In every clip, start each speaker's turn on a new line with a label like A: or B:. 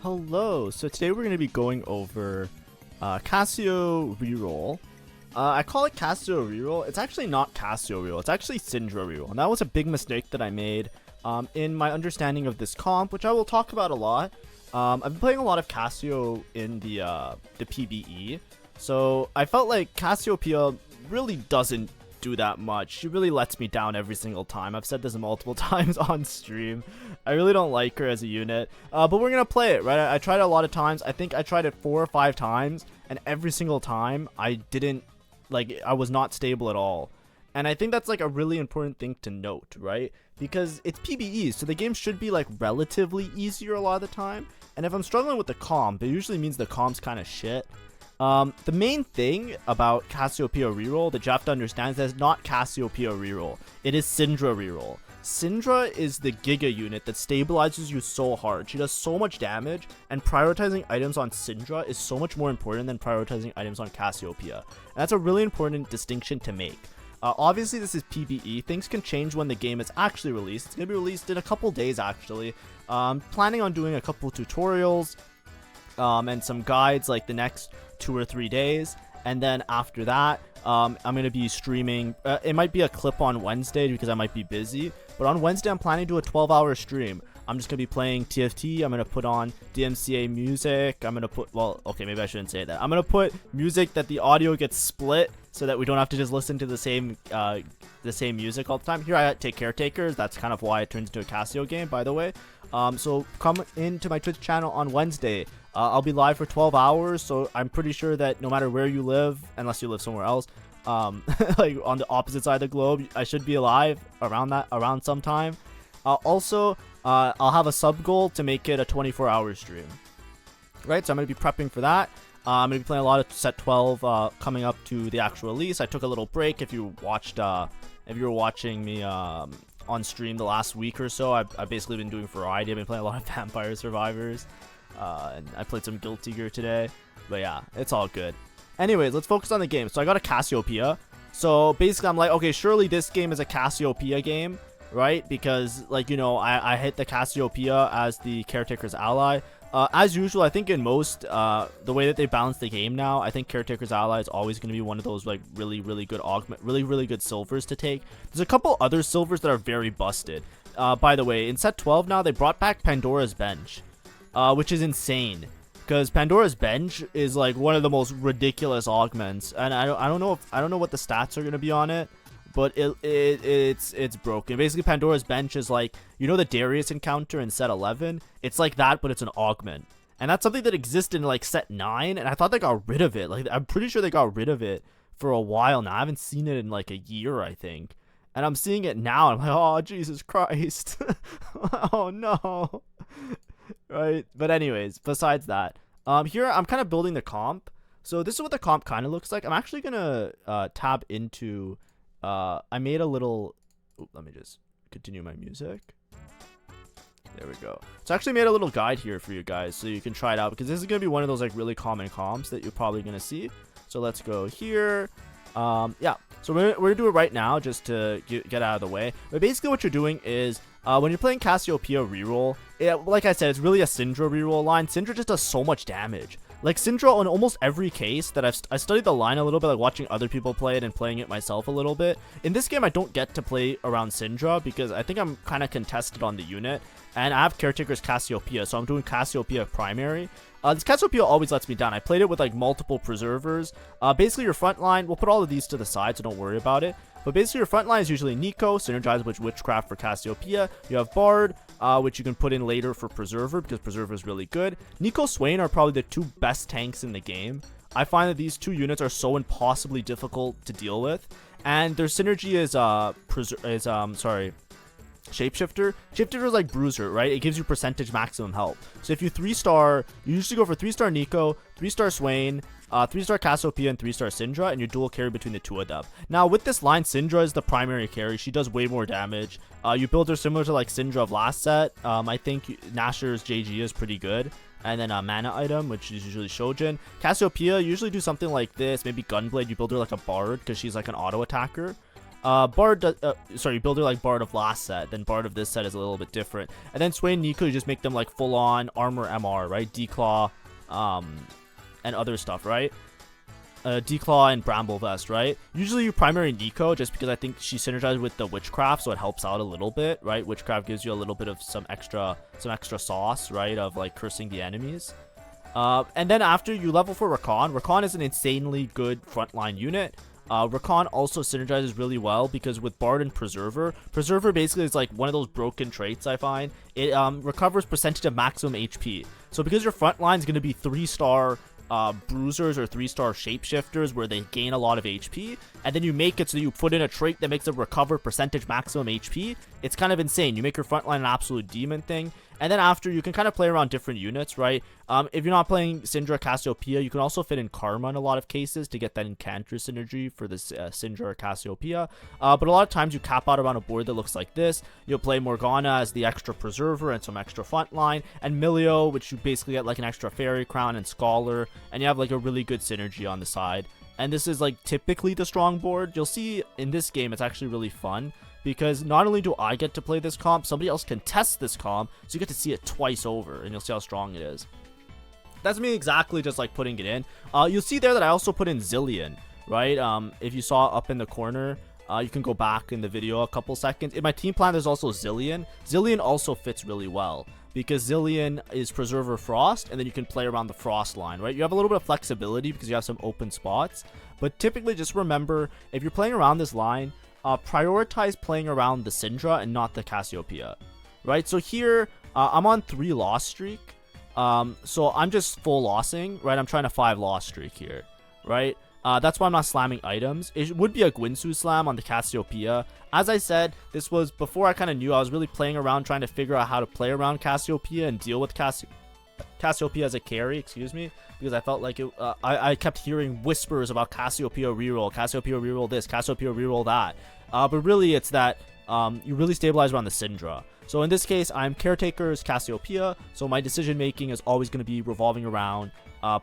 A: Hello, so today we're going to be going over Cassio Reroll. I call it Cassio Reroll. It's actually not Cassio Reroll, it's actually Syndra Reroll. And that was a big mistake that I made in my understanding of this comp, which I will talk about a lot. I've been playing a lot of Cassio in the PBE, so I felt like Cassiopeia really doesn't do that much. She really lets me down every single time. I've said this multiple times on stream. I really don't like her as a unit, but we're gonna play it, right? I tried it a lot of times. I think I tried it 4 or 5 times, and every single time I didn't, I was not stable at all. And I think that's like a really important thing to note, right? Because it's PBE, so the game should be like relatively easier a lot of the time. And if I'm struggling with the comp, it usually means the comp's kind of shit. The main thing about Cassiopeia Reroll that you have to understand is that it's not Cassiopeia Reroll. It is Syndra Reroll. Syndra is the Giga unit that stabilizes you so hard. She does so much damage, and prioritizing items on Syndra is so much more important than prioritizing items on Cassiopeia. And that's a really important distinction to make. Obviously, this is PBE. Things can change when the game is actually released. It's going to be released in a couple days, actually. Planning on doing a couple tutorials and some guides like the next 2 or 3 days, and then after that I'm going to be streaming. It might be a clip on Wednesday because I might be busy, but on Wednesday I'm planning to do a 12-hour stream. I'm just going to be playing TFT. I'm going to put on DMCA music. I'm going to put, well, okay, maybe I shouldn't say that. I'm going to put music that the audio gets split so that we don't have to just listen to the same music all the time. Here I take Caretakers. That's kind of why it turns into a Cassio game, by the way. So come into my Twitch channel on Wednesday. I'll be live for 12 hours, so I'm pretty sure that no matter where you live, unless you live somewhere else, like on the opposite side of the globe, I should be alive around sometime. Also, I'll have a sub goal to make it a 24-hour stream. Right, so I'm going to be prepping for that. I'm going to be playing a lot of Set 12 coming up to the actual release. I took a little break. If you were watching me on stream the last week or so, I've basically been doing variety. I've been playing a lot of Vampire Survivors. And I played some Guilty Gear today, but yeah, it's all good. Anyways, let's focus on the game. So I got a Cassiopeia. So basically I'm like, okay, surely this game is a Cassiopeia game, right? Because, like, you know, I hit the Cassiopeia as the Caretakers Ally. As usual, I think in most, the way that they balance the game now, I think Caretakers Ally is always going to be one of those, like, really good silvers to take. There's a couple other silvers that are very busted. By the way, in Set 12 now, they brought back Pandora's Bench. Which is insane, because Pandora's Bench is like one of the most ridiculous augments, and I don't know what the stats are gonna be on it, but it's broken. Basically, Pandora's Bench is like, you know, the Darius encounter in Set 11. It's like that, but it's an augment, and that's something that existed in like Set 9, and I thought they got rid of it. Like, I'm pretty sure they got rid of it for a while now. I haven't seen it in like a year, I think, and I'm seeing it now. And I'm like, oh Jesus Christ, oh no. Right, but anyways, besides that, here I'm kind of building the comp. So this is what the comp kind of looks like. I'm actually gonna tab into I made a little let me just continue my music. There we go. So I actually made a little guide here for you guys so you can try it out, because this is gonna be one of those like really common comps that you're probably gonna see. So let's go here. Yeah, so we're gonna do it right now just to get out of the way. But basically what you're doing is, when you're playing Cassiopeia Reroll, like I said, it's really a Syndra Reroll line. Syndra just does so much damage. Like, Syndra, in almost every case that I studied the line a little bit, like watching other people play it and playing it myself a little bit. In this game, I don't get to play around Syndra because I think I'm kind of contested on the unit, and I have Caretakers Cassiopeia, so I'm doing Cassiopeia primary. This Cassiopeia always lets me down. I played it with like multiple preservers. Basically, your front line, we'll put all of these to the side, so don't worry about it. But basically, your front line is usually Nico, synergized with Witchcraft for Cassiopeia. You have Bard, which you can put in later for Preserver, because Preserver is really good. Nico, Swain are probably the 2 best tanks in the game. I find that these 2 units are so impossibly difficult to deal with, and their synergy is Shapeshifter. Shapeshifter is like Bruiser, right? It gives you percentage maximum health. So if you 3-star, you usually go for 3-star Nico, 3-star Swain, 3-star Cassiopeia, and 3-star Syndra, and you dual carry between the 2 of them. Now, with this line, Syndra is the primary carry. She does way more damage. You build her similar to like Syndra of last set. I think Nasher's JG is pretty good. And then a mana item, which is usually Shojin. Cassiopeia, you usually do something like this. Maybe Gunblade, you build her like a Bard, because she's like an auto attacker. Builder like Bard of last set, then Bard of this set is a little bit different. And then Swain and Nico, you just make them like full on armor MR, right? Declaw, and other stuff, right? Declaw and Bramble Vest, right? Usually you primary Nico just because I think she synergizes with the Witchcraft, so it helps out a little bit, right? Witchcraft gives you a little bit of some extra sauce, right? Of like cursing the enemies. And then after you level for Rakan, Rakan is an insanely good frontline unit. Rakan also synergizes really well because with Bard and Preserver basically is like one of those broken traits I find. It recovers percentage of maximum HP. So because your frontline is going to be 3-star bruisers or 3-star shapeshifters where they gain a lot of HP, and then you make it so you put in a trait that makes it recover percentage maximum HP. It's kind of insane. You make your frontline an absolute demon thing. And then after, you can kind of play around different units, right? If you're not playing Syndra Cassiopeia, you can also fit in Karma in a lot of cases to get that Encanter synergy for this Syndra or Cassiopeia. But a lot of times you cap out around a board that looks like this. You'll play Morgana as the extra Preserver and some extra frontline, and Milio, which you basically get like an extra Fairy Crown and Scholar, and you have like a really good synergy on the side. And this is like typically the strong board. You'll see in this game it's actually really fun, because not only do I get to play this comp, somebody else can test this comp, so you get to see it twice over, and you'll see how strong it is. That's me exactly just like putting it in. You'll see there that I also put in Zillion, right? If you saw up in the corner, you can go back in the video a couple seconds. In my team plan, there's also Zillion. Zillion also fits really well, because Zillion is Preserver Frost, and then you can play around the Frost line, right? You have a little bit of flexibility because you have some open spots, but typically just remember, if you're playing around this line, prioritize playing around the Syndra and not the Cassiopeia, right? So here, I'm on 3 loss streak, so I'm just full lossing, right? I'm trying to 5 loss streak here, right? That's why I'm not slamming items. It would be a Gwinsu slam on the Cassiopeia. As I said, this was before I kind of knew. I was really playing around, trying to figure out how to play around Cassiopeia and deal with Cassiopeia as a carry, excuse me, because I felt like I kept hearing whispers about Cassiopeia reroll this, Cassiopeia reroll that. But really it's that you really stabilize around the Syndra. So in this case, I'm Caretakers Cassiopeia, so my decision making is always going to be revolving around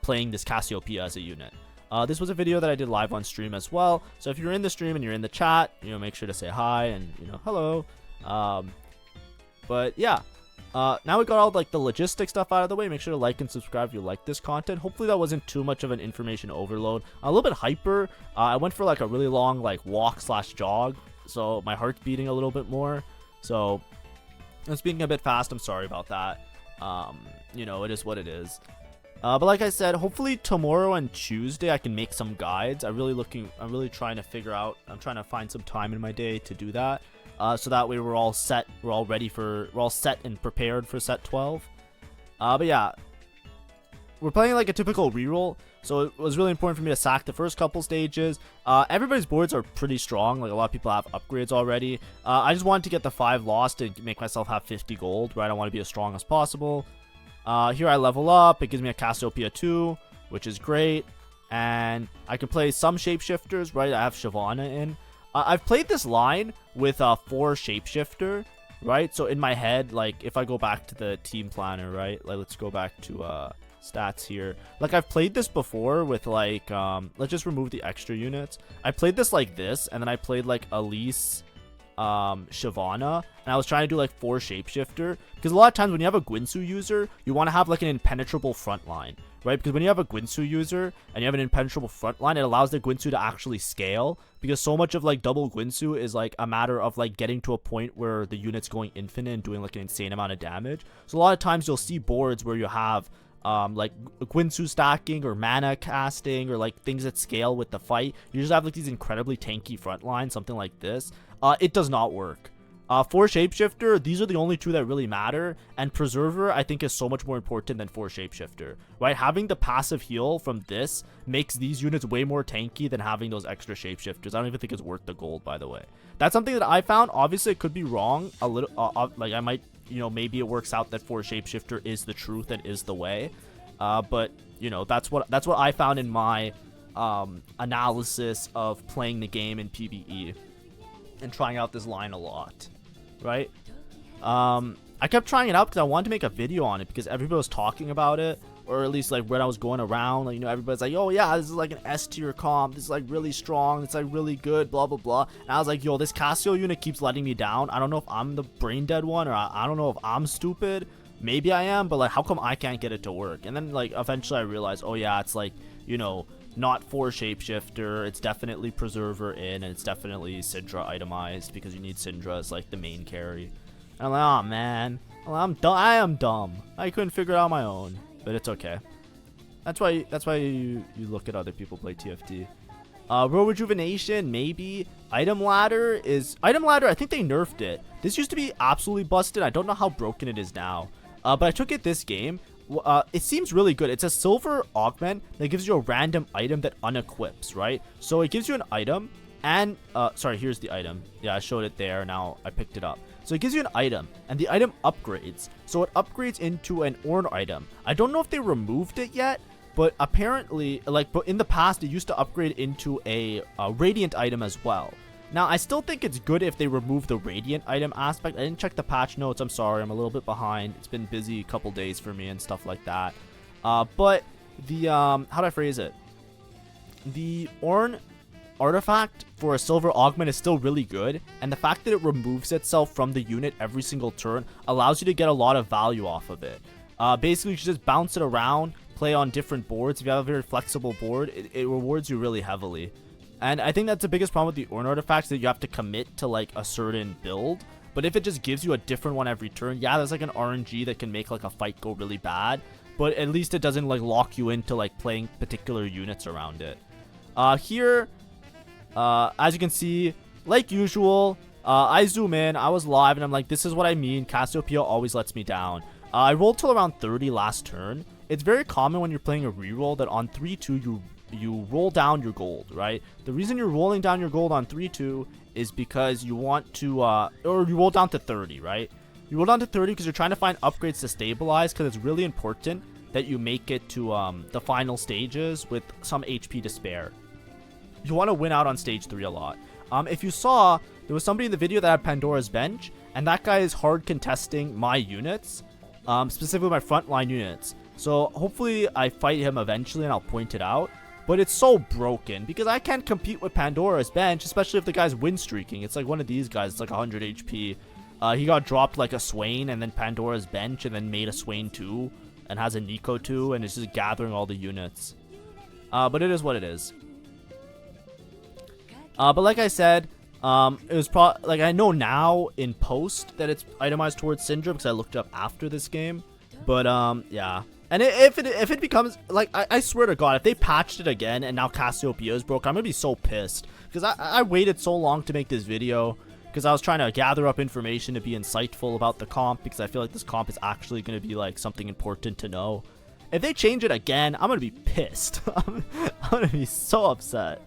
A: playing this Cassiopeia as a unit. This was a video that I did live on stream as well, so if you're in the stream and you're in the chat, make sure to say hi and hello. But yeah, now we got all like the logistic stuff out of the way. Make sure to like and subscribe if you like this content. Hopefully that wasn't too much of an information overload. A little bit hyper. I went for like a really long like walk/jog, so my heart's beating a little bit more. So I'm speaking a bit fast. I'm sorry about that. It is what it is. But like I said, hopefully tomorrow and Tuesday I can make some guides. I'm really trying to figure out, I'm trying to find some time in my day to do that. So that way we're all set, we're all set and prepared for set 12. But yeah, we're playing like a typical reroll, so it was really important for me to sack the first couple stages. Everybody's boards are pretty strong, like a lot of people have upgrades already. I just wanted to get the 5 lost to make myself have 50 gold, right? I want to be as strong as possible. Here I level up, it gives me a Cassiopeia 2, which is great, and I can play some shapeshifters, right? I have Shyvana in. I've played this line with 4 shapeshifter, right? So in my head, like if I go back to the team planner, right? Like let's go back to stats here. Like I've played this before with like, let's just remove the extra units. I played this like this, and then I played like Elise, Shyvana, and I was trying to do like 4 shapeshifter, because a lot of times when you have a Gwinsu user, you want to have like an impenetrable front line, right? Because when you have a Gwinsu user and you have an impenetrable front line, it allows the Gwinsu to actually scale, because so much of like double Gwinsu is like a matter of like getting to a point where the unit's going infinite and doing like an insane amount of damage. So a lot of times you'll see boards where you have like Gwinsu stacking or mana casting or like things that scale with the fight. You just have like these incredibly tanky front lines, something like this. It does not work. For Shapeshifter, these are the only 2 that really matter, and Preserver I think is so much more important than for Shapeshifter, right? Having the passive heal from this makes these units way more tanky than having those extra Shapeshifters. I don't even think it's worth the gold, by the way. That's something that I found. Obviously it could be wrong a little, like I might, maybe it works out that for Shapeshifter is the truth and is the way, but that's what I found in my analysis of playing the game in PBE and trying out this line a lot, right? I kept trying it out because I wanted to make a video on it because everybody was talking about it, or at least like when I was going around, like, you know, everybody's like, oh yeah, this is like an S tier comp, this is like really strong, it's like really good, blah blah blah. And I was like, yo, this Cassio unit keeps letting me down. I don't know if I'm the brain dead one, or I don't know if I'm stupid. Maybe I am, but like, how come I can't get it to work? And then like eventually I realized, oh yeah, it's like, you know, not for shapeshifter, it's definitely preserver in, and it's definitely syndra itemized because you need syndra as like the main carry. And I'm like, oh man, well, I am dumb. I couldn't figure it out on my own, but it's okay. That's why you look at other people play TFT. Row rejuvenation, maybe. Item ladder, I think they nerfed it. This used to be absolutely busted. I don't know how broken it is now. But I took it this game. It seems really good. It's a silver augment that gives you a random item that unequips, right? So it gives you an item, and sorry, here's the item. Yeah, I showed it there. Now I picked it up. So it gives you an item, and the item upgrades. So it upgrades into an Ornn item. I don't know if they removed it yet, but apparently, like, but in the past, it used to upgrade into a radiant item as well. Now, I still think it's good if they remove the radiant item aspect. I didn't check the patch notes. I'm sorry. I'm a little bit behind. It's been busy a couple days for me and stuff like that. But the, how do I phrase it? The Ornn artifact for a silver augment is still really good. And the fact that it removes itself from the unit every single turn allows you to get a lot of value off of it. Basically, you just bounce it around, play on different boards. If you have a very flexible board, it rewards you really heavily. And I think that's the biggest problem with the Ornn artifacts, that you have to commit to like a certain build. But if it just gives you a different one every turn, yeah, there's like an RNG that can make like a fight go really bad. But at least it doesn't like lock you into like playing particular units around it. Here, as you can see, like usual, I zoom in, I was live, and I'm like, this is what I mean. Cassiopeia always lets me down. I rolled till around 30 last turn. It's very common when you're playing a reroll that on 3-2 you roll down your gold, right? The reason you're rolling down your gold on 3-2 is because you want to, or you roll down to 30, right? You roll down to 30 because you're trying to find upgrades to stabilize, because it's really important that you make it to the final stages with some HP to spare. You want to win out on stage 3 a lot. If you saw, there was somebody in the video that had Pandora's Bench, and that guy is hard contesting my units, specifically my frontline units. So hopefully I fight him eventually and I'll point it out. But it's so broken because I can't compete with Pandora's Bench, especially if the guy's win streaking. It's like one of these guys. It's like 100 HP. He got dropped like a Swain and then Pandora's Bench and then made a Swain 2 and has a Nico 2 and is just gathering all the units. But it is what it is. But like I said, it was like I know now in post that it's itemized towards syndra because I looked it up after this game. But yeah. And if it becomes, like, I swear to God, if they patched it again and now Cassiopeia is broke, I'm going to be so pissed. Because I waited so long to make this video because I was trying to gather up information to be insightful about the comp, because I feel like this comp is actually going to be, like, something important to know. If they change it again, I'm going to be pissed. I'm going to be so upset.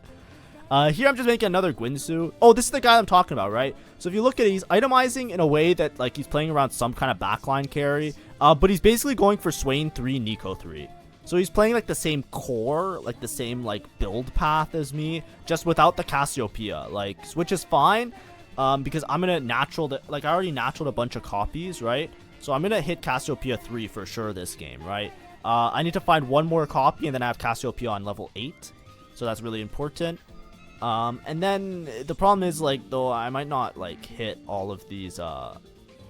A: Here I'm just making another Guinsoo. Oh, this is the guy I'm talking about, right? So if you look at it, he's itemizing in a way that, like, he's playing around some kind of backline carry. But he's basically going for Swain 3, Nico 3. So he's playing, like, the same core, like, the same, like, build path as me, just without the Cassiopeia. Like, which is fine, because I'm gonna natural, like, I already naturaled a bunch of copies, right? So I'm gonna hit Cassiopeia 3 for sure this game, right? I need to find one more copy, and then I have Cassiopeia on level 8. So that's really important. And then the problem is, like, though, I might not, like, hit all of these, how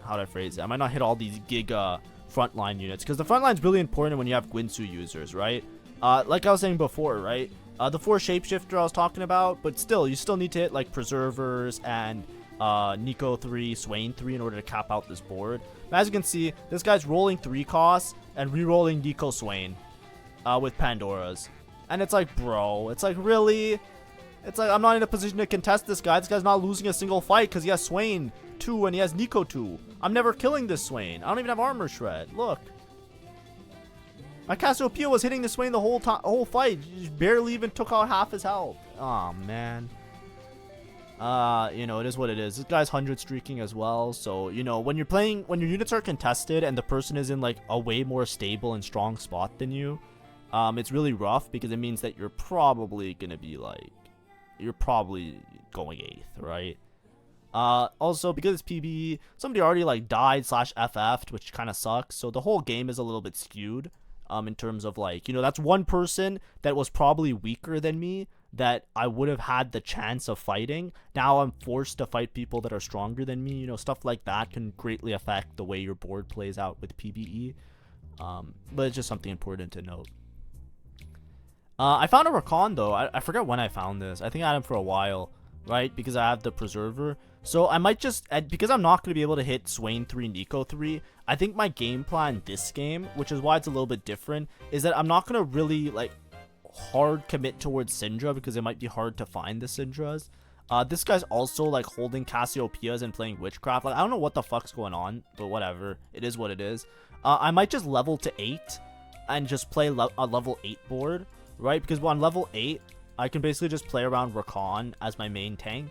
A: do I phrase it? I might not hit all these giga frontline units, because the frontline is really important when you have Guinsoo users, right? Like I was saying before, right? The 4 shapeshifter I was talking about, but still, you still need to hit, like, preservers and Nico 3, Swain 3 in order to cap out this board. As you can see, this guy's rolling 3 costs and re-rolling Nico Swain with Pandora's. And it's like, bro, it's like, really? It's like, I'm not in a position to contest this guy. This guy's not losing a single fight because he has Swain 2 and he has Nico 2. I'm never killing this Swain. I don't even have armor shred. Look. My Cassiopeia was hitting the Swain the whole fight. He barely even took out half his health. Oh man. You know, it is what it is. This guy's 100 streaking as well. So, you know, when you're playing, when your units are contested and the person is in like a way more stable and strong spot than you, it's really rough because it means that you're probably gonna be like, you're probably going 8th, right? Also, because it's PBE, somebody already like died slash FF'd, which kind of sucks. So the whole game is a little bit skewed. In terms of like, you know, that's one person that was probably weaker than me that I would have had the chance of fighting. Now I'm forced to fight people that are stronger than me. You know, stuff like that can greatly affect the way your board plays out with PBE. But it's just something important to note. I found a Rakan though. I forget when I found this. I think I had him for a while, right? Because I have the Preserver. So I might just, because I'm not going to be able to hit Swain 3, Nico 3, I think my game plan this game, which is why it's a little bit different, is that I'm not going to really, like, hard commit towards Syndra, because it might be hard to find the Syndras. This guy's also, like, holding Cassiopeias and playing Witchcraft. Like, I don't know what the fuck's going on, but whatever. It is what it is. I might just level to 8 and just play a level 8 board, right? Because on level 8, I can basically just play around Rakan as my main tank.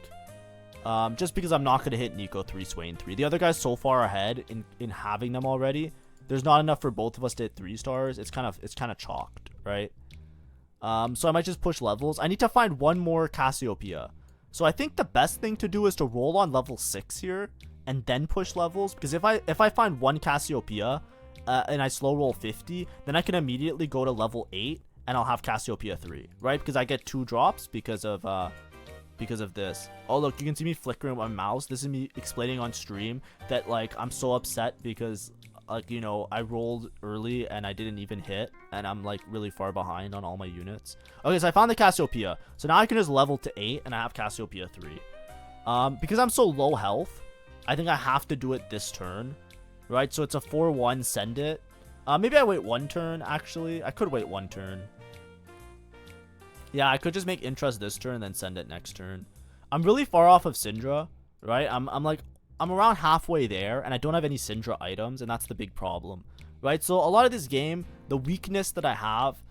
A: Just because I'm not going to hit Nico 3, Swain 3. The other guy's so far ahead in having them already. There's not enough for both of us to hit 3 stars. It's kind of chalked, right? So I might just push levels. I need to find one more Cassiopeia. So I think the best thing to do is to roll on level 6 here and then push levels. Because if I find one Cassiopeia and I slow roll 50, then I can immediately go to level 8 and I'll have Cassiopeia 3, right? Because I get 2 drops because of this. Oh, look, you can see me flickering my mouse. This is me explaining on stream that, like, I'm so upset because, like, you know, I rolled early and I didn't even hit, and I'm, like, really far behind on all my units. Okay, so I found the Cassiopeia. So now I can just level to 8 and I have Cassiopeia 3. Because I'm so low health, I think I have to do it this turn, right? So it's a 4-1, send it. Maybe I wait 1 turn, actually. I could wait 1 turn. Yeah, I could just make interest this turn and then send it next turn. I'm really far off of Syndra, right? I'm around halfway there, and I don't have any Syndra items, and that's the big problem, right? So a lot of this game, the weakness that I have,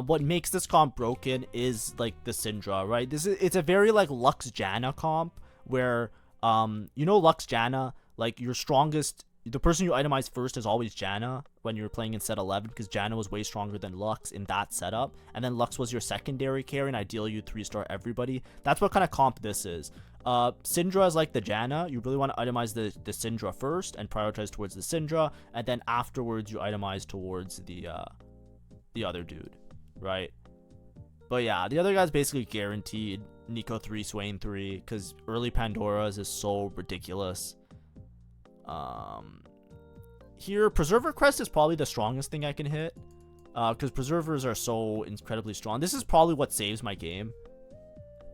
A: what makes this comp broken is like the Syndra, right? It's a very like Lux Janna comp where you know, Lux Janna, like your strongest. The person you itemize first is always Janna when you're playing in set 11, because Janna was way stronger than Lux in that setup. And then Lux was your secondary carry, and ideally you 3-star everybody. That's what kind of comp this is. Syndra is like the Janna. You really want to itemize the Syndra first and prioritize towards the Syndra. And then afterwards you itemize towards the other dude, right? But yeah, the other guy's basically guaranteed Nico 3, Swain 3, because early Pandora's is so ridiculous. Here, Preserver Crest is probably the strongest thing I can hit, because Preservers are so incredibly strong. This is probably what saves my game,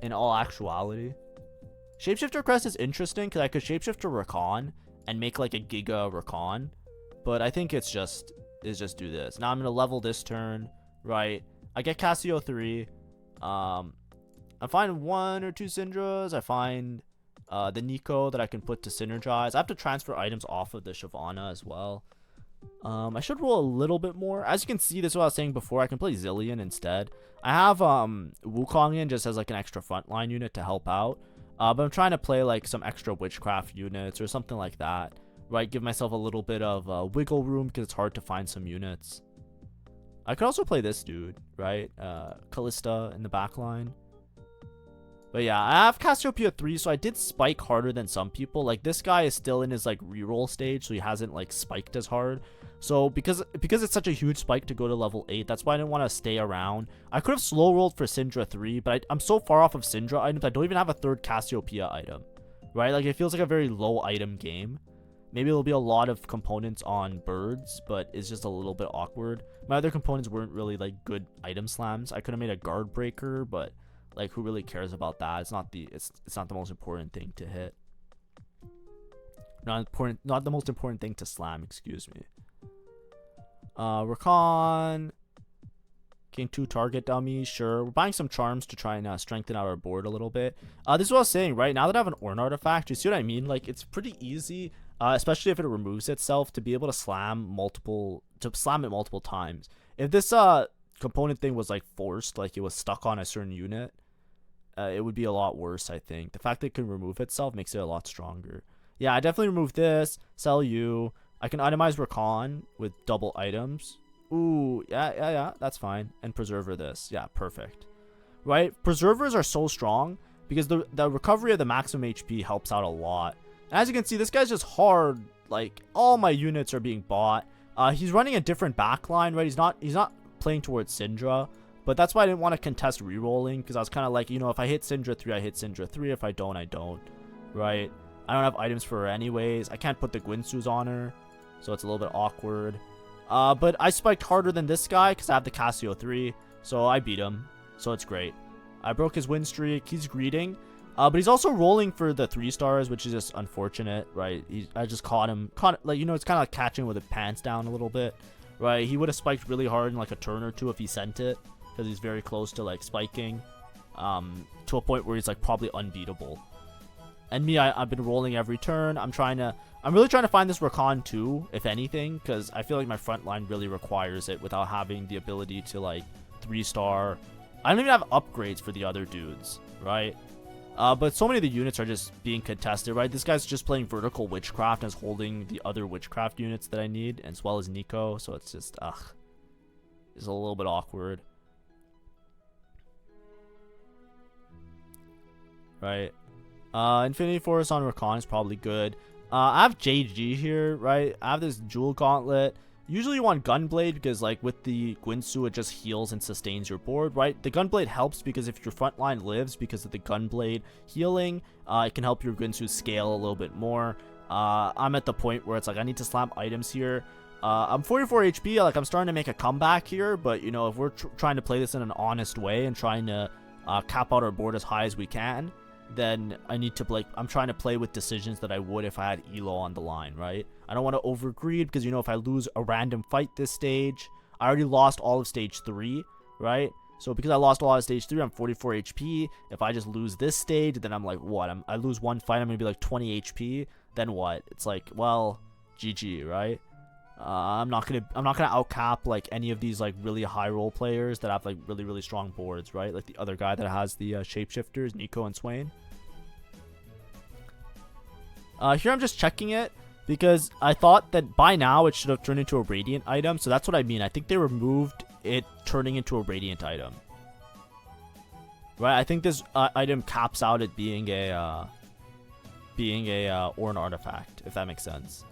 A: in all actuality. Shapeshifter Crest is interesting, because I could shapeshift to Rakan, and make like a Giga Rakan, but I think it's just do this. Now I'm going to level this turn, right? I get Cassio 3, I find 1 or 2 Syndras, I find the Nico that I can put to synergize. I have to transfer items off of the Shyvana as well. I should roll a little bit more. As you can see, this is what I was saying before. I can play Zillion instead. I have Wukong in just as like an extra frontline unit to help out. But I'm trying to play like some extra Witchcraft units or something like that. Right? Give myself a little bit of wiggle room because it's hard to find some units. I could also play this dude, right? Callista in the back line. But yeah, I have Cassiopeia 3, so I did spike harder than some people. Like, this guy is still in his, like, reroll stage, so he hasn't, like, spiked as hard. So, because it's such a huge spike to go to level 8, that's why I didn't want to stay around. I could have slow rolled for Syndra 3, but I'm so far off of Syndra items, I don't even have a 3rd Cassiopeia item. Right? Like, it feels like a very low item game. Maybe there'll be a lot of components on birds, but it's just a little bit awkward. My other components weren't really, like, good item slams. I could have made a guard breaker, but... like, who really cares about that? It's not the most important thing to hit. Not the most important thing to slam, excuse me. Rakan. King 2 target dummy, sure. We're buying some charms to try and strengthen our board a little bit. This is what I was saying, right? Now that I have an Ornn artifact, you see what I mean? Like, it's pretty easy, especially if it removes itself, to be able to slam it multiple times. If this component thing was like forced, like it was stuck on a certain unit, it would be a lot worse. I think the fact that it can remove itself makes it a lot stronger. Yeah, I definitely remove this, sell you. I can itemize Rakan with double items. Ooh, yeah, that's fine. And Preserver this. Yeah, perfect. Right? Preservers are so strong because the recovery of the maximum HP helps out a lot. And as you can see, this guy's just hard. Like, all my units are being bought. He's running a different backline, right? He's not playing towards Syndra, but that's why I didn't want to contest rerolling, because I was kind of like, you know, if I hit Syndra 3, I hit Syndra 3. If I don't, I don't, right? I don't have items for her anyways. I can't put the Gwinsus on her, so it's a little bit awkward. But I spiked harder than this guy because I have the Cassio 3, so I beat him, so it's great. I broke his win streak. He's greeting. But he's also rolling for the 3 stars, which is just unfortunate, right? I just caught him, like, you know, it's kind of like catching with the pants down a little bit, right? He would have spiked really hard in like a turn or two if he sent it, because he's very close to like spiking, to a point where he's like probably unbeatable. And me, I've been rolling every turn. I'm really trying to find this Rakan too, if anything, because I feel like my front line really requires it without having the ability to like 3-star. I don't even have upgrades for the other dudes, right? But so many of the units are just being contested, right? This guy's just playing vertical witchcraft and is holding the other witchcraft units that I need, as well as Nico. So it's just, it's a little bit awkward, right? Infinity Force on Rakan is probably good. I have JG here, right? I have this Jewel Gauntlet. Usually you want Gunblade because, like, with the Gwinsu, it just heals and sustains your board, right? The Gunblade helps because if your front line lives because of the Gunblade healing, it can help your Gwinsu scale a little bit more. I'm at the point where it's like I need to slam items here. I'm 44 HP, like I'm starting to make a comeback here, but, you know, if we're trying to play this in an honest way and trying to cap out our board as high as we can, then I need to, like, I'm trying to play with decisions that I would if I had Elo on the line, right? I don't want to overgreed because, you know, if I lose a random fight this stage, I already lost all of stage 3, right? So because I lost all of stage 3, I'm 44 HP. If I just lose this stage, then I'm like, what? I lose one fight, I'm going to be like 20 HP. Then what? It's like, well, GG, right? I'm not gonna outcap like any of these like really high role players that have like really strong boards, right? Like the other guy that has the shapeshifters, Nico and Swain. Here I'm just checking it because I thought that by now it should have turned into a radiant item, so that's what I mean. I think they removed it turning into a radiant item, right? I think this item caps out at being a or an artifact, if that makes sense.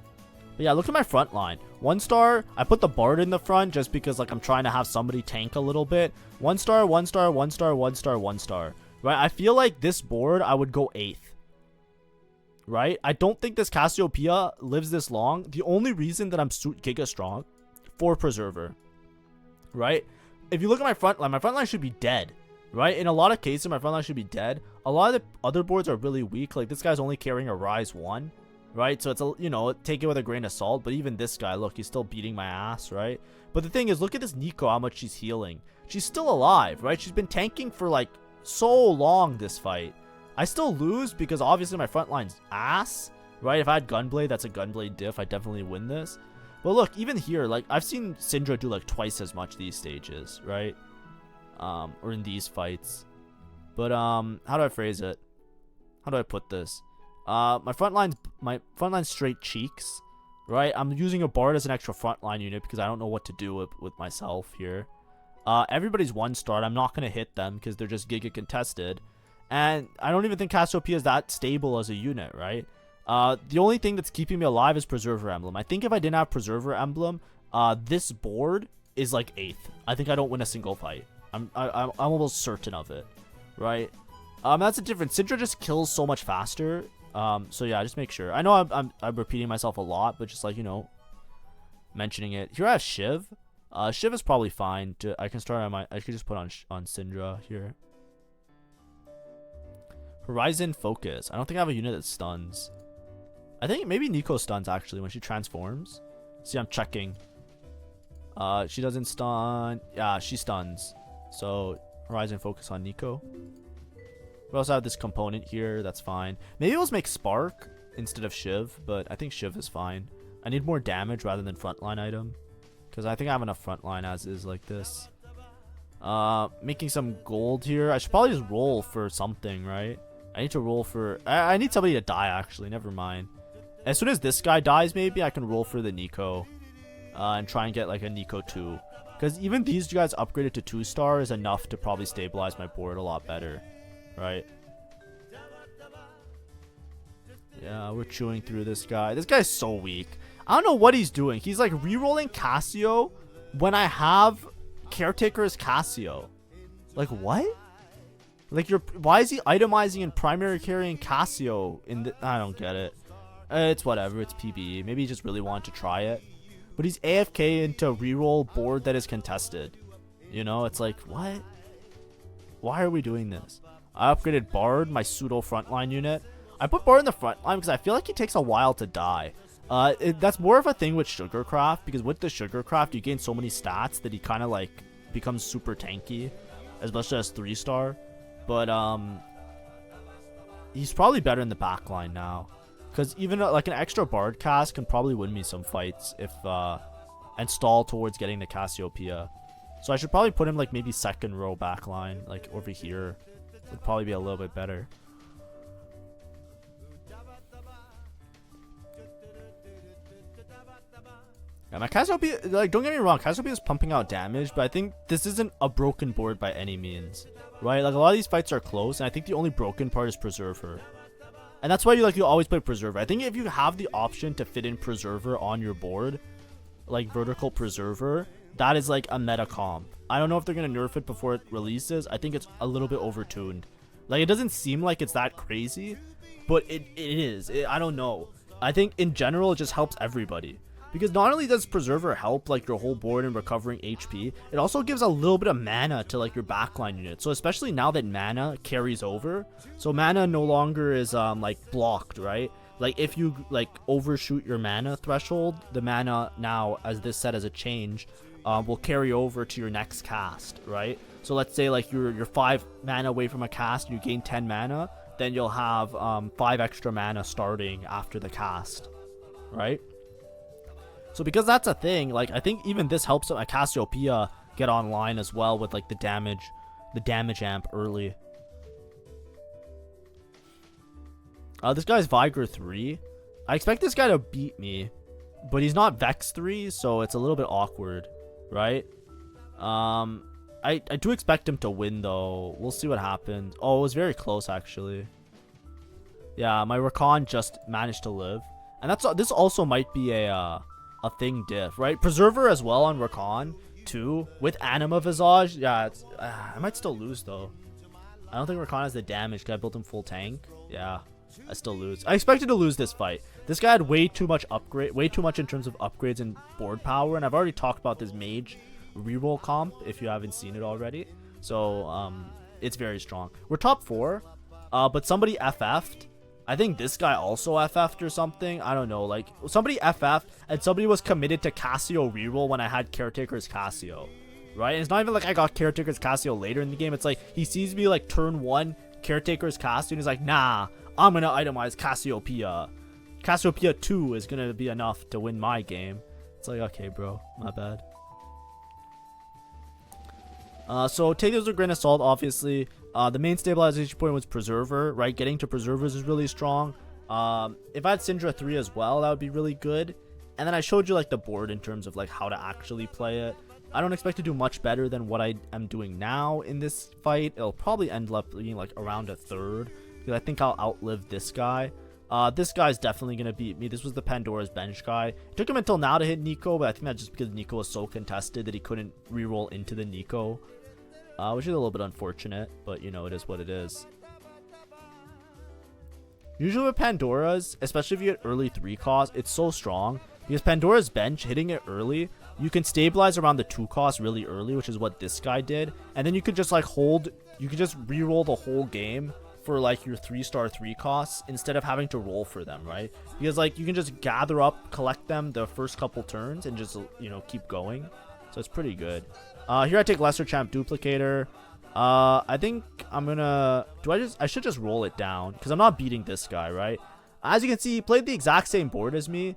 A: But yeah, look at my front line. 1-star, I put the Bard in the front just because like I'm trying to have somebody tank a little bit. 1-star, 1-star, 1-star, 1-star, 1-star. Right? I feel like this board I would go 8th. Right? I don't think this Cassiopeia lives this long. The only reason that I'm Giga strong for Preserver. Right? If you look at my front line should be dead. Right? In a lot of cases, my front line should be dead. A lot of the other boards are really weak. Like this guy's only carrying a Rise 1. Right, so it's a, you know, take it with a grain of salt, but even this guy, look, he's still beating my ass, right? But the thing is, look at this Nico, how much she's healing. She's still alive, right? She's been tanking for like so long this fight. I still lose because obviously my front line's ass, right? If I had Gunblade, that's a Gunblade diff, I definitely win this. But look, even here, like I've seen Syndra do like twice as much these stages, right? Or in these fights. But how do I phrase it? How do I put this? My front line's straight cheeks, right? I'm using a Bard as an extra frontline unit because I don't know what to do with myself here. Everybody's 1-star. I'm not going to hit them because they're just Giga contested. And I don't even think Cassiopeia is that stable as a unit, right? The only thing that's keeping me alive is Preserver Emblem. I think if I didn't have Preserver Emblem, this board is like 8th. I think I don't win a single fight. I'm almost certain of it, right? That's a difference. Syndra just kills so much faster. So yeah, just make sure. I know I'm repeating myself a lot, but just like, you know, mentioning it. Here I have Shiv. Shiv is probably fine. I can start on I could just put on Syndra here. Horizon Focus. I don't think I have a unit that stuns. I think maybe Nico stuns actually when she transforms. See, I'm checking. She doesn't stun. Yeah, she stuns. So Horizon Focus on Nico. We also have this component here. That's fine. Maybe let's make Spark instead of Shiv, but I think Shiv is fine. I need more damage rather than frontline item, because I think I have enough frontline as is like this. Making some gold here. I should probably just roll for something, right? I need to roll for... I need somebody to die, actually. Never mind. As soon as this guy dies, maybe I can roll for the Nico. And try and get like a Nico 2. Because even these guys upgraded to 2-star is enough to probably stabilize my board a lot better. Right? Yeah, we're chewing through this guy. This guy's so weak. I don't know what he's doing. He's like rerolling Cassio when I have Caretakers Cassio. Like, what? Like, why is he itemizing and primary carrying Cassio in the... I don't get it. It's whatever. It's PBE. Maybe he just really wanted to try it. But he's AFK into reroll board that is contested. You know, it's like, what? Why are we doing this? I upgraded Bard, my pseudo frontline unit. I put Bard in the front line because I feel like he takes a while to die. That's more of a thing with Sugarcraft, because with the Sugarcraft, you gain so many stats that he kind of like becomes super tanky, especially as 3-star. But he's probably better in the backline now, because even like an extra Bard cast can probably win me some fights if and stall towards getting the Cassiopeia. So I should probably put him like maybe second row backline, like over here. Would probably be a little bit better. Yeah, my Cassiopeia, like, don't get me wrong, Cassiopeia is pumping out damage, but I think this isn't a broken board by any means, right? Like, a lot of these fights are close, and I think the only broken part is Preserver. And that's why you always play Preserver. I think if you have the option to fit in Preserver on your board, like vertical Preserver, that is like a meta comp. I don't know if they're going to nerf it before it releases. I think it's a little bit overtuned. Like, it doesn't seem like it's that crazy, but it is. I don't know. I think in general, it just helps everybody. Because not only does Preserver help like your whole board in recovering HP, it also gives a little bit of mana to like your backline unit. So especially now that mana carries over, so mana no longer is like blocked, right? Like if you like overshoot your mana threshold, the mana now, as this set as a change, will carry over to your next cast, right? So let's say like you're 5 mana away from a cast and you gain 10 mana, then you'll have 5 extra mana starting after the cast, right? So because that's a thing, like I think even this helps a Cassiopeia get online as well with like the damage amp early. This guy's Vigor 3. I expect this guy to beat me, but he's not Vex 3, so it's a little bit awkward, right? I do expect him to win though. We'll see what happens. Oh, it was very close actually. Yeah, my Rakan just managed to live, and this also might be a thing diff, right? Preserver as well on Rakan too with Anima Visage. Yeah, it's I might still lose though. I don't think Rakan has the damage because I built him full tank. Yeah, I still lose. I expected to lose this fight. This guy had way too much in terms of upgrades and board power, and I've already talked about this mage reroll comp if you haven't seen it already. So it's very strong. We're top 4, but somebody FF'd. I think this guy also FF'd or something. I don't know. Like, somebody FF'd and somebody was committed to Cassio reroll when I had Caretakers Cassio, right? And it's not even like I got Caretakers Cassio later in the game. It's like he sees me like turn 1 Caretakers Cassio and he's like, nah, I'm going to itemize Cassiopeia. Cassiopeia 2 is going to be enough to win my game. It's like, okay, bro, my bad. So take this with a grain of salt, obviously. The main stabilization point was Preserver, right? Getting to Preservers is really strong. If I had Syndra 3 as well, that would be really good. And then I showed you like the board in terms of like how to actually play it. I don't expect to do much better than what I am doing now in this fight. It'll probably end up being like around a 3rd, because I think I'll outlive this guy. This guy's definitely going to beat me. This was the Pandora's Bench guy. It took him until now to hit Nico, but I think that's just because Nico was so contested that he couldn't reroll into the Nico. Which is a little bit unfortunate, but you know, it is what it is. Usually with Pandora's, especially if you get early 3 cost, it's so strong. Because Pandora's Bench, hitting it early, you can stabilize around the 2 cost really early, which is what this guy did. And then you could just like you could just reroll the whole game for like your 3-star 3 costs instead of having to roll for them, right? Because like you can just gather up, collect them the first couple turns and just, you know, keep going. So it's pretty good. Here I take Lesser Champ Duplicator. I think I'm gonna... I should just roll it down, because I'm not beating this guy, right? As you can see, he played the exact same board as me.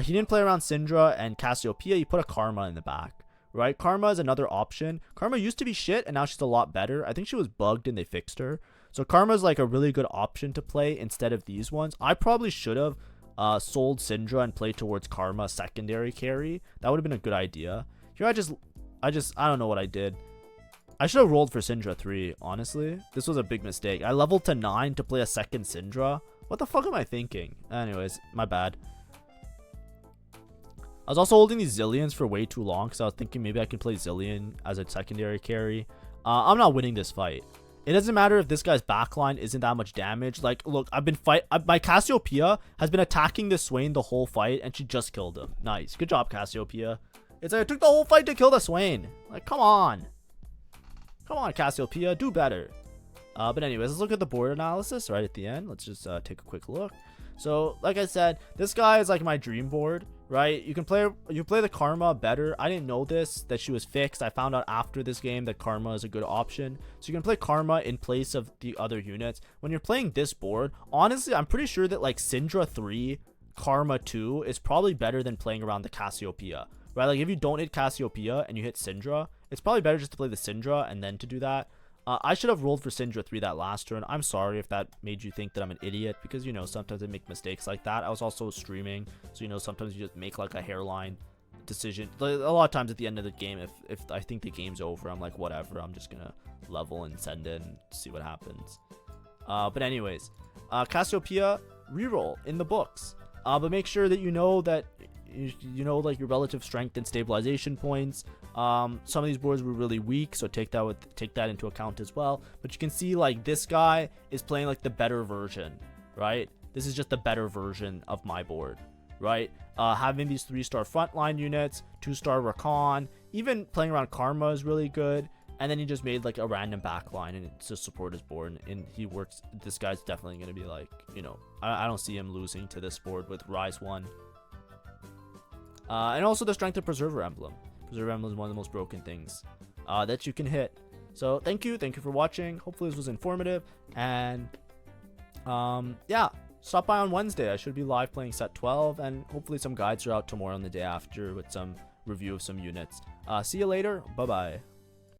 A: He didn't play around Syndra and Cassiopeia. He put a Karma in the back, right? Karma is another option. Karma used to be shit, and now she's a lot better. I think she was bugged and they fixed her. So Karma is like a really good option to play instead of these ones. I probably should have sold Syndra and played towards Karma secondary carry. That would have been a good idea. Here I don't know what I did. I should have rolled for Syndra 3, honestly. This was a big mistake. I leveled to 9 to play a second Syndra What the fuck am I thinking? Anyways, my bad. I was also holding these Zillions for way too long because I was thinking maybe I can play Zillion as a secondary carry. I'm not winning this fight. It doesn't matter if this guy's backline isn't that much damage. Like, look, my Cassiopeia has been attacking this Swain the whole fight, and she just killed him. Nice. Good job, Cassiopeia. It's like it took the whole fight to kill the Swain. Like, come on. Come on, Cassiopeia. Do better. But anyways, let's look at the board analysis right at the end. Let's just take a quick look. So, like I said, this guy is like my dream board, right? You play the Karma better. I didn't know that she was fixed. I found out after this game that Karma is a good option. So you can play Karma in place of the other units. When you're playing this board, honestly, I'm pretty sure that like Syndra 3, Karma 2 is probably better than playing around the Cassiopeia, right? Like if you don't hit Cassiopeia and you hit Syndra, it's probably better just to play the Syndra and then to do that. I should have rolled for Syndra 3 that last turn. I'm sorry if that made you think that I'm an idiot, because, you know, sometimes I make mistakes like that. I was also streaming, so, you know, sometimes you just make, like, a hairline decision. A lot of times at the end of the game, if I think the game's over, I'm like, whatever, I'm just gonna level and send in and see what happens. But anyways, Cassiopeia reroll in the books. But make sure that you know like your relative strength and stabilization points. Some of these boards were really weak, so take that into account as well. But you can see like this guy is playing like the better version, right? This is just the better version of my board, right? Having these 3-star frontline units, 2-star Rakan, even playing around Karma is really good. And then he just made like a random backline and to support his board, and he works. This guy's definitely gonna be like, you know, I don't see him losing to this board with Rise 1. And also the Strength of Preserver Emblem. Preserver Emblem is one of the most broken things that you can hit. So thank you for watching. Hopefully this was informative. And yeah, stop by on Wednesday. I should be live playing set 12, and hopefully some guides are out tomorrow and the day after with some review of some units. See you later. Bye bye.